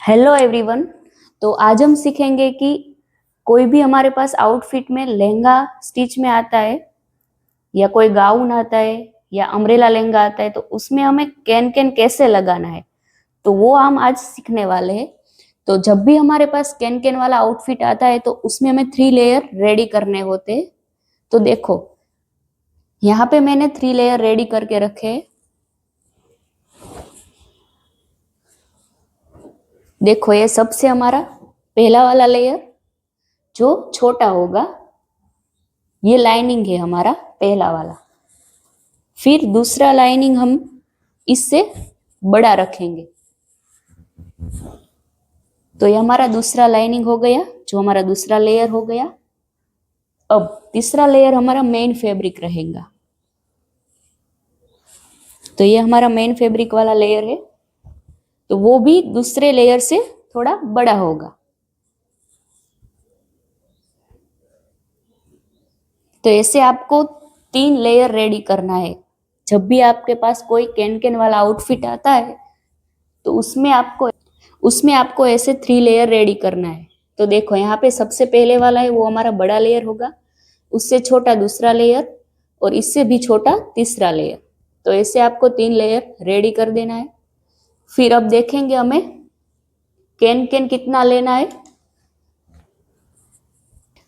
Hello everyone. तो आज हम सीखेंगे कि कोई भी हमारे पास आउटफिट में लहंगा स्टिच में आता है या कोई गाउन आता है या अम्ब्रेला लहंगा आता है तो उसमें हमें कैन कैन कैसे लगाना है, तो वो हम आज सीखने वाले हैं। तो जब भी हमारे पास कैन कैन वाला आउटफिट आता है तो उसमें हमें 3 लेयर रेडी करने होते हैं। तो देखो, यहाँ पे मैंने 3 लेयर रेडी करके रखे हैं। देखो, ये सबसे हमारा पहला वाला लेयर जो छोटा होगा, ये लाइनिंग है हमारा पहला वाला। फिर दूसरा लाइनिंग हम इससे बड़ा रखेंगे, तो ये हमारा दूसरा लाइनिंग हो गया, जो हमारा दूसरा लेयर हो गया। अब तीसरा लेयर हमारा मेन फैब्रिक रहेगा, तो ये हमारा मेन फैब्रिक वाला लेयर है, तो वो भी दूसरे लेयर से थोड़ा बड़ा होगा। तो ऐसे आपको 3 लेयर रेडी करना है। जब भी आपके पास कोई कैन कैन वाला आउटफिट आता है तो उसमें आपको ऐसे 3 लेयर रेडी करना है। तो देखो, यहाँ पे सबसे पहले वाला है वो हमारा बड़ा लेयर होगा, उससे छोटा दूसरा लेयर और इससे भी छोटा तीसरा लेयर। तो ऐसे आपको 3 लेयर रेडी कर देना है। फिर अब देखेंगे हमें कैन कैन कितना लेना है।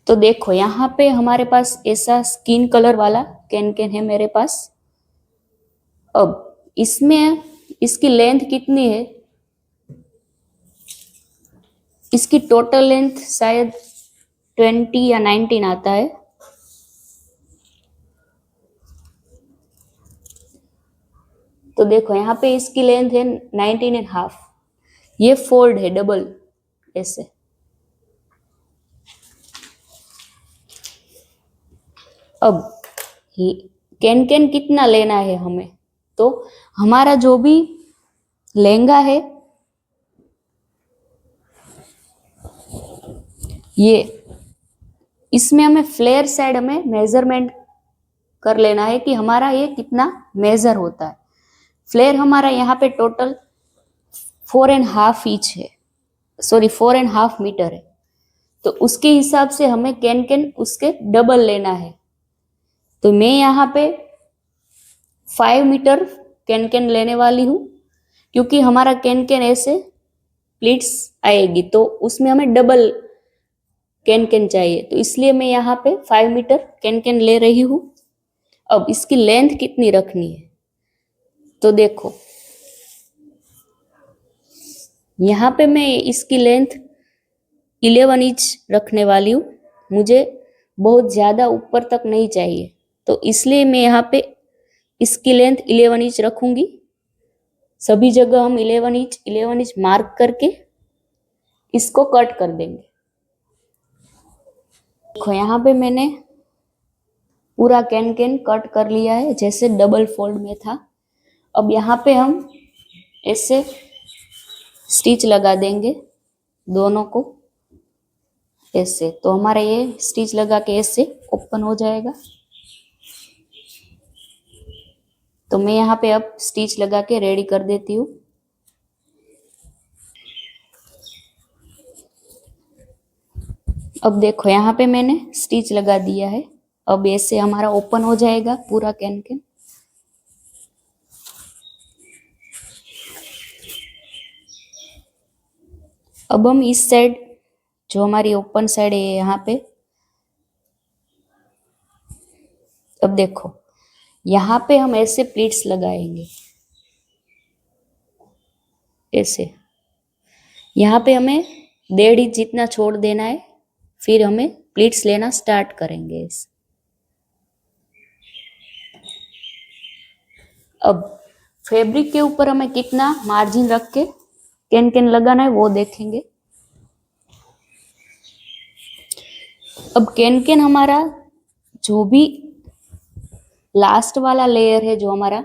तो देखो, यहाँ पे हमारे पास ऐसा स्किन कलर वाला कैन कैन है मेरे पास। अब इसमें इसकी लेंथ कितनी है, इसकी टोटल लेंथ शायद 20 या 19 आता है। तो देखो, यहाँ पे इसकी लेंथ है 19.5। ये फोल्ड है डबल ऐसे। अब कैन कैन कितना लेना है हमें, तो हमारा जो भी लहंगा है ये, इसमें हमें फ्लेयर साइड में मेजरमेंट कर लेना है कि हमारा ये कितना मेजर होता है। फ्लेयर हमारा यहाँ पे टोटल 4.5 इंच है, सॉरी 4.5 मीटर है। तो उसके हिसाब से हमें कैन कैन उसके डबल लेना है। तो मैं यहाँ पे 5 मीटर कैन कैन लेने वाली हूँ, क्योंकि हमारा कैन कैन ऐसे प्लीट्स आएगी तो उसमें हमें डबल कैन कैन चाहिए, तो इसलिए मैं यहाँ पे 5 मीटर कैन कैन ले रही हूँ। अब इसकी लेंथ कितनी रखनी है, तो देखो यहाँ पे मैं इसकी लेंथ 11 इंच रखने वाली हूँ। मुझे बहुत ज़्यादा ऊपर तक नहीं चाहिए, तो इसलिए मैं यहाँ पे इसकी लेंथ 11 इंच रखूंगी। सभी जगह हम 11 इंच मार्क करके इसको कट कर देंगे। देखो, यहाँ पे मैंने पूरा कैन कैन कट कर लिया है जैसे डबल फोल्ड में था। अब यहाँ पे हम ऐसे स्टिच लगा देंगे दोनों को ऐसे, तो हमारा ये स्टिच लगा के ऐसे ओपन हो जाएगा। तो मैं यहाँ पे अब स्टिच लगा के रेडी कर देती हूँ। अब देखो, यहाँ पे मैंने स्टिच लगा दिया है। अब ऐसे हमारा ओपन हो जाएगा पूरा कैन कैन। अब हम इस साइड, जो हमारी ओपन साइड है यहाँ पे, अब देखो यहाँ पे हम ऐसे प्लीट्स लगाएंगे ऐसे। यहाँ पे हमें 1.5 इंच जितना छोड़ देना है, फिर हमें प्लीट्स लेना स्टार्ट करेंगे ऐसे। अब फैब्रिक के ऊपर हमें कितना मार्जिन रख के कैन कैन लगाना है वो देखेंगे। अब कैन कैन हमारा जो भी लास्ट वाला लेयर है, जो हमारा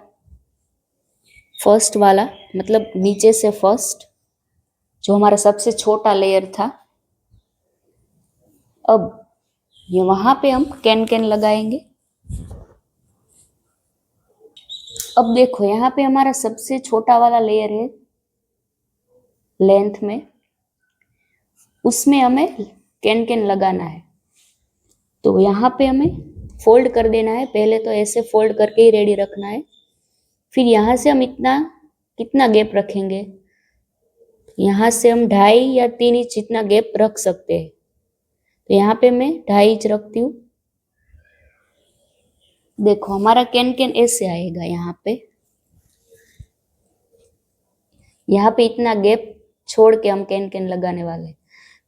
फर्स्ट वाला, मतलब नीचे से फर्स्ट, जो हमारा सबसे छोटा लेयर था, अब ये वहां पे हम कैन कैन लगाएंगे। अब देखो, यहाँ पे हमारा सबसे छोटा वाला लेयर है लेंथ में, उसमें हमें कैन कैन लगाना है। तो यहाँ पे हमें फोल्ड कर देना है, पहले तो ऐसे फोल्ड करके ही रेडी रखना है। फिर यहाँ से हम इतना कितना गैप रखेंगे, यहाँ से हम 2.5 या 3 इंच जितना गैप रख सकते हैं। तो यहाँ पे मैं 2.5 इंच रखती हूँ। देखो हमारा कैन कैन ऐसे आएगा। यहाँ पे इतना गैप छोड़ के हम कैन कैन लगाने वाले हैं।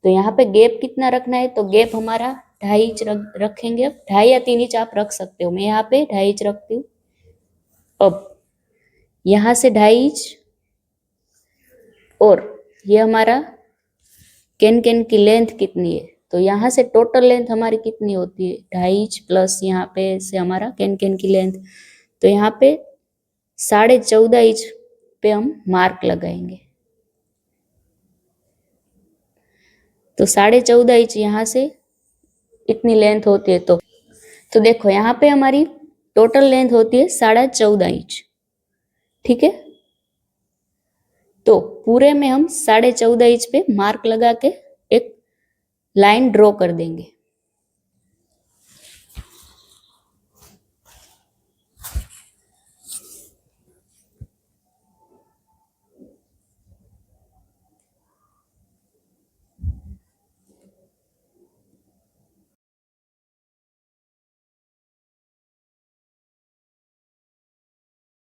तो यहाँ पे गैप कितना रखना है, तो गैप हमारा 2.5 इंच रखेंगे। 2.5 या 3 इंच आप रख सकते हो, मैं यहाँ पे 2.5 इंच रखती हूँ। अब यहाँ से 2.5 इंच और ये हमारा कैन कैन की लेंथ कितनी है, तो यहाँ से टोटल लेंथ हमारी कितनी होती है, 2.5 इंच प्लस यहाँ पे से हमारा कैन कैन की लेंथ। तो यहाँ पे 14.5 इंच पे हम मार्क लगाएंगे। तो 14.5 इंच यहाँ से इतनी लेंथ होती है। तो देखो यहाँ पे हमारी टोटल लेंथ होती है 14.5 इंच। ठीक है, तो पूरे में हम 14.5 इंच पे मार्क लगा के एक लाइन ड्रॉ कर देंगे।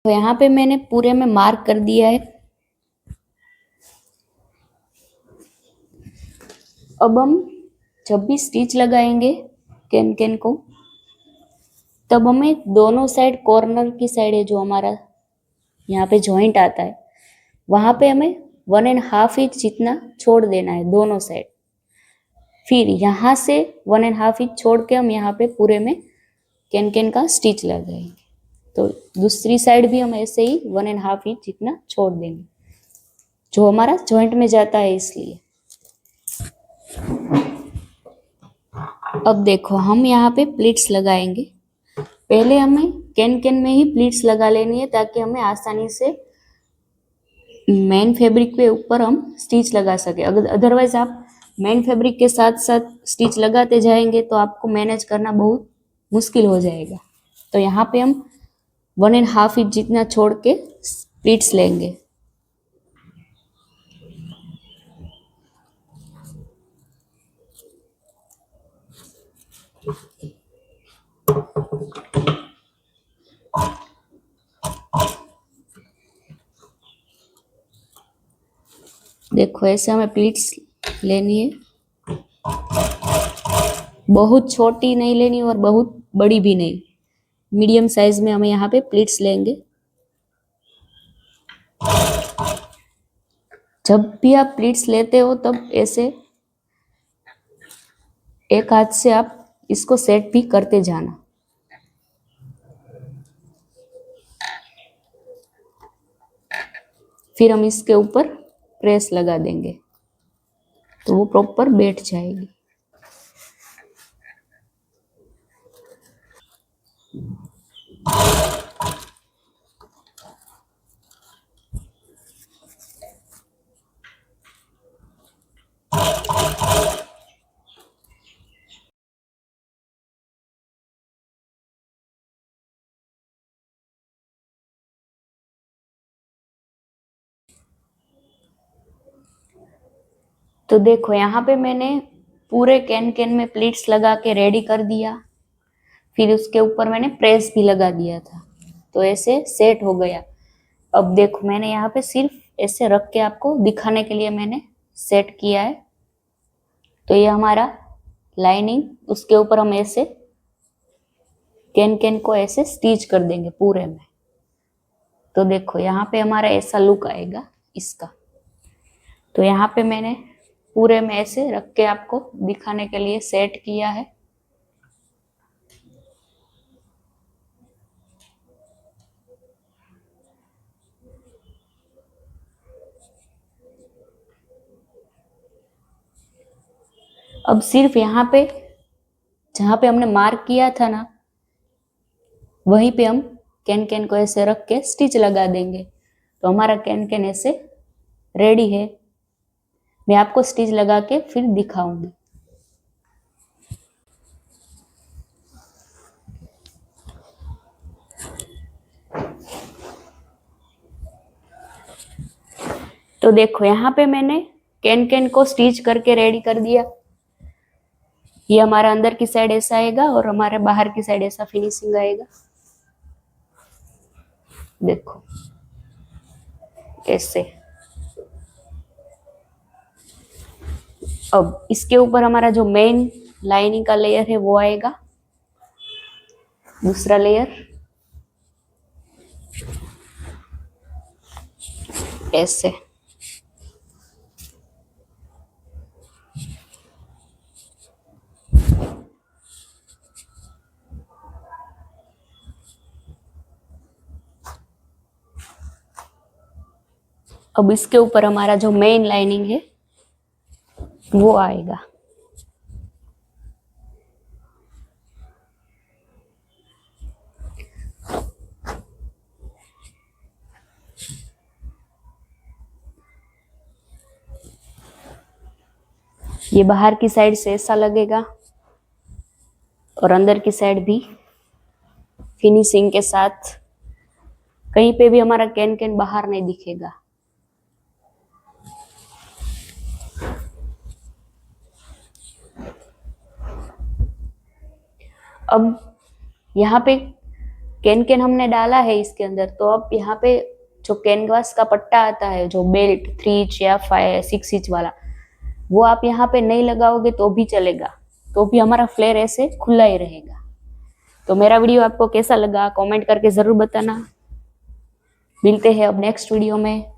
तो यहाँ पे मैंने पूरे में मार्क कर दिया है। अब हम जब भी स्टिच लगाएंगे कैन कैन को, तब हमें दोनों साइड, कॉर्नर की साइड है जो हमारा यहाँ पे जॉइंट आता है, वहां पे हमें 1.5 इंच जितना छोड़ देना है दोनों साइड। फिर यहाँ से 1.5 इंच छोड़ के हम यहाँ पे पूरे में कैन कैन का स्टिच लगाएंगे। तो दूसरी साइड भी हम ऐसे ही 1.5 इंच जितना छोड़ देंगे, जो हमारा जॉइंट में जाता है इसलिए। अब देखो हम यहाँ पे प्लीट्स लगाएंगे। पहले हमें कैन कैन में ही प्लीट्स लगा लेनी है, ताकि हमें आसानी से मेन फैब्रिक पे ऊपर हम स्टिच लगा सके। अगर अदरवाइज आप मेन फैब्रिक के साथ साथ स्टिच लगाते जाएंगे तो आपको मैनेज करना बहुत मुश्किल हो जाएगा। तो यहाँ पे हम 1.5 इंच जितना छोड़ के प्लीट्स लेंगे। देखो ऐसे हमें प्लीट्स लेनी है, बहुत छोटी नहीं लेनी और बहुत बड़ी भी नहीं, मीडियम साइज में हमें यहाँ पे प्लीट्स लेंगे। जब भी आप प्लीट्स लेते हो तब ऐसे एक हाथ से आप इसको सेट भी करते जाना। फिर हम इसके ऊपर प्रेस लगा देंगे तो वो प्रॉपर बैठ जाएगी। तो देखो यहाँ पे मैंने पूरे कैन कैन में प्लीट्स लगा के रेडी कर दिया। फिर उसके ऊपर मैंने प्रेस भी लगा दिया था, तो ऐसे सेट हो गया। अब देखो मैंने यहाँ पे सिर्फ ऐसे रख के आपको दिखाने के लिए मैंने सेट किया है। तो ये हमारा लाइनिंग, उसके ऊपर हम ऐसे कैन कैन को ऐसे स्टिच कर देंगे पूरे में। तो देखो यहाँ पे हमारा ऐसा लुक आएगा इसका। तो यहाँ पे मैंने पूरे में ऐसे रख के आपको दिखाने के लिए सेट किया है। अब सिर्फ यहाँ पे जहाँ पे हमने मार्क किया था ना, वहीं पे हम कैन कैन को ऐसे रख के स्टिच लगा देंगे। तो हमारा कैन कैन ऐसे रेडी है। मैं आपको स्टिच लगा के फिर दिखाऊंगी। तो देखो यहाँ पे मैंने कैन कैन को स्टिच करके रेडी कर दिया। ये हमारा अंदर की साइड ऐसा आएगा और हमारे बाहर की साइड ऐसा फिनिशिंग आएगा। देखो ऐसे। अब इसके ऊपर हमारा जो मेन लाइनिंग का लेयर है वो आएगा, दूसरा लेयर ऐसे। अब इसके ऊपर हमारा जो मेन लाइनिंग है वो आएगा। ये बाहर की साइड से ऐसा लगेगा और अंदर की साइड भी फिनिशिंग के साथ। कहीं पे भी हमारा कैन कैन बाहर नहीं दिखेगा। अब यहाँ पे कैन कैन हमने डाला है इसके अंदर, तो अब यहाँ पे जो कैनवास का पट्टा आता है, जो बेल्ट 3 इंच या 6 इंच वाला, वो आप यहाँ पे नहीं लगाओगे तो भी चलेगा, तो भी हमारा फ्लेयर ऐसे खुला ही रहेगा। तो मेरा वीडियो आपको कैसा लगा कमेंट करके जरूर बताना। मिलते हैं अब नेक्स्ट वीडियो में।